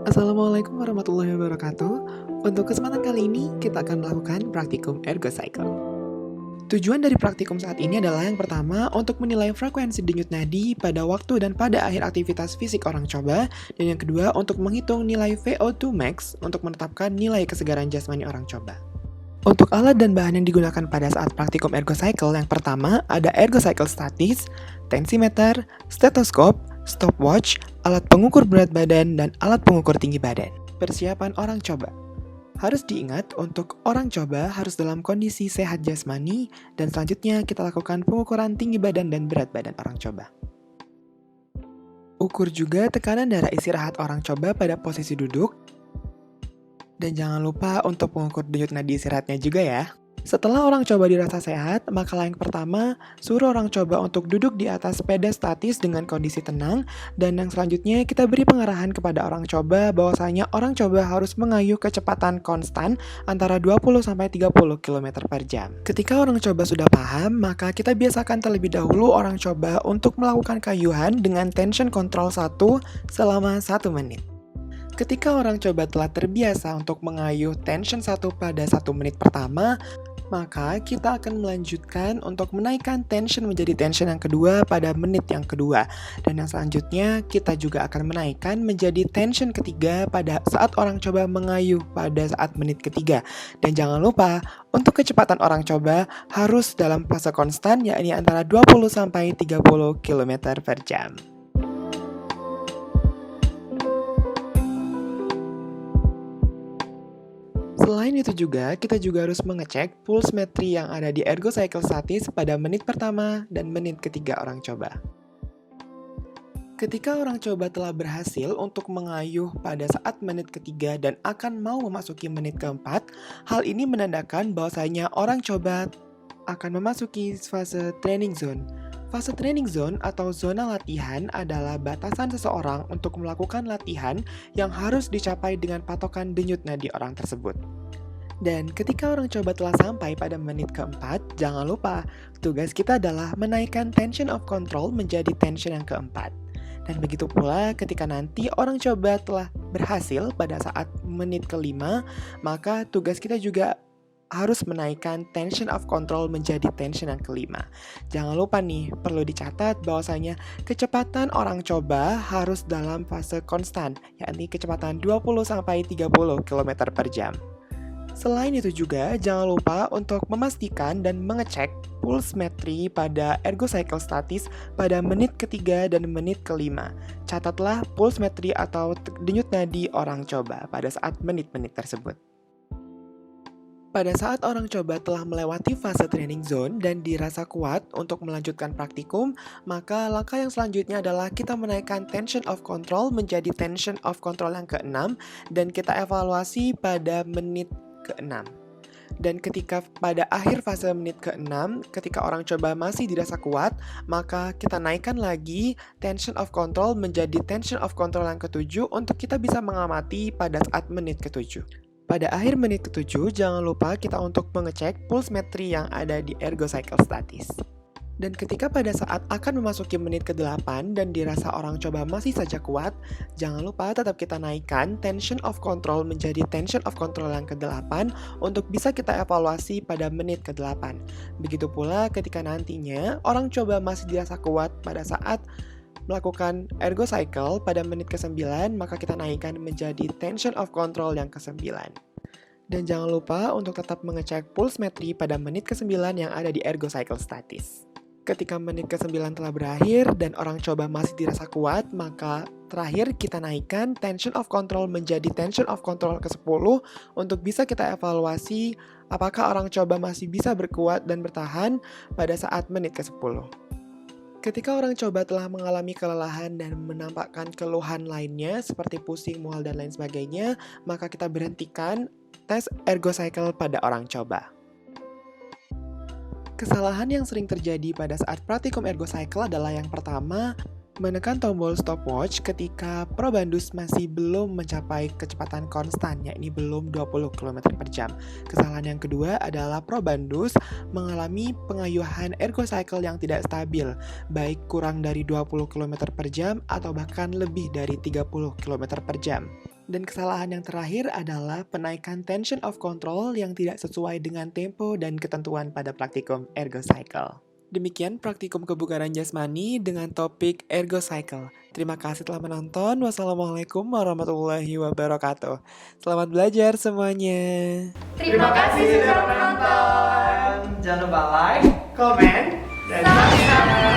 Assalamualaikum warahmatullahi wabarakatuh. Untuk kesempatan kali ini, kita akan melakukan praktikum ergo cycle. Tujuan dari praktikum saat ini adalah yang pertama, untuk menilai frekuensi denyut nadi pada waktu dan pada akhir aktivitas fisik orang coba, dan yang kedua, untuk menghitung nilai VO2 max untuk menetapkan nilai kesegaran jasmani orang coba. Untuk alat dan bahan yang digunakan pada saat praktikum ergo cycle, yang pertama ada ergo cycle statis, tensimeter, stetoskop, stopwatch, alat pengukur berat badan, dan alat pengukur tinggi badan. Persiapan orang coba. Harus diingat untuk orang coba harus dalam kondisi sehat jasmani, dan selanjutnya kita lakukan pengukuran tinggi badan dan berat badan orang coba. Ukur juga tekanan darah istirahat orang coba pada posisi duduk, dan jangan lupa untuk mengukur denyut nadi istirahatnya juga ya. Setelah orang coba dirasa sehat, maka yang pertama, suruh orang coba untuk duduk di atas sepeda statis dengan kondisi tenang, dan yang selanjutnya kita beri pengarahan kepada orang coba bahwasanya orang coba harus mengayuh kecepatan konstan antara 20-30 km per jam. Ketika orang coba sudah paham, maka kita biasakan terlebih dahulu orang coba untuk melakukan kayuhan dengan tension control 1 selama 1 menit. Ketika orang coba telah terbiasa untuk mengayuh tension 1 pada 1 menit pertama, maka kita akan melanjutkan untuk menaikkan tension menjadi tension yang kedua pada menit yang kedua. Dan yang selanjutnya kita juga akan menaikkan menjadi tension ketiga pada saat orang coba mengayuh pada saat menit ketiga. Dan jangan lupa, untuk kecepatan orang coba harus dalam fase konstan, yakni antara 20-30 km per jam. Selain itu juga, kita juga harus mengecek pulse metri yang ada di ergo cycle statis pada menit pertama dan menit ketiga orang coba. Ketika orang coba telah berhasil untuk mengayuh pada saat menit ketiga dan akan mau memasuki menit keempat, hal ini menandakan bahwasanya orang coba akan memasuki fase training zone. Fase training zone atau zona latihan adalah batasan seseorang untuk melakukan latihan yang harus dicapai dengan patokan denyut nadi orang tersebut. Dan ketika orang coba telah sampai pada menit keempat, jangan lupa, tugas kita adalah menaikkan tension of control menjadi tension yang keempat. Dan begitu pula ketika nanti orang coba telah berhasil pada saat menit kelima, maka tugas kita juga harus menaikkan tension of control menjadi tension yang kelima. Jangan lupa nih, perlu dicatat bahwasanya kecepatan orang coba harus dalam fase konstan, yakni kecepatan 20-30 km per jam. Selain itu juga, jangan lupa untuk memastikan dan mengecek pulse metri pada ergo cycle statis pada menit ketiga dan menit kelima. Catatlah pulse metri atau denyut nadi orang coba pada saat menit-menit tersebut. Pada saat orang coba telah melewati fase training zone dan dirasa kuat untuk melanjutkan praktikum, maka langkah yang selanjutnya adalah kita menaikkan tension of control menjadi tension of control yang ke-6 dan kita evaluasi pada menit ke-6. Dan ketika pada akhir fase menit ke-6, ketika orang coba masih dirasa kuat, maka kita naikkan lagi tension of control menjadi tension of control yang ke-7 untuk kita bisa mengamati pada saat menit ke-7. Pada akhir menit ke-7, jangan lupa kita untuk mengecek pulse metri yang ada di ergo cycle statis. Dan ketika pada saat akan memasuki menit ke-8 dan dirasa orang coba masih saja kuat, jangan lupa tetap kita naikkan tension of control menjadi tension of control yang ke-8 untuk bisa kita evaluasi pada menit ke-8. Begitu pula ketika nantinya orang coba masih dirasa kuat pada saat melakukan ergo cycle pada menit ke-9, maka kita naikkan menjadi tension of control yang ke-9. Dan jangan lupa untuk tetap mengecek pulse metri pada menit ke-9 yang ada di ergo cycle statis. Ketika menit ke-9 telah berakhir dan orang coba masih dirasa kuat, maka terakhir kita naikkan tension of control menjadi tension of control ke-10 untuk bisa kita evaluasi apakah orang coba masih bisa berkuat dan bertahan pada saat menit ke-10. Ketika orang coba telah mengalami kelelahan dan menampakkan keluhan lainnya seperti pusing, mual, dan lain sebagainya, maka kita berhentikan tes ergo cycle pada orang coba. Kesalahan yang sering terjadi pada saat praktikum ergo cycle adalah yang pertama, Menekan tombol stopwatch ketika probandus masih belum mencapai kecepatan konstan, yakni belum 20 km per jam. Kesalahan yang kedua adalah probandus mengalami pengayuhan ergocycle yang tidak stabil, baik kurang dari 20 km per jam atau bahkan lebih dari 30 km per jam. Dan kesalahan yang terakhir adalah penaikan tension of control yang tidak sesuai dengan tempo dan ketentuan pada praktikum ergocycle. Demikian praktikum kebugaran jasmani dengan topik ergocycle. Terima kasih telah menonton. Wassalamualaikum warahmatullahi wabarakatuh. Selamat belajar semuanya. Terima kasih sudah menonton. Jangan lupa like, comment, dan subscribe.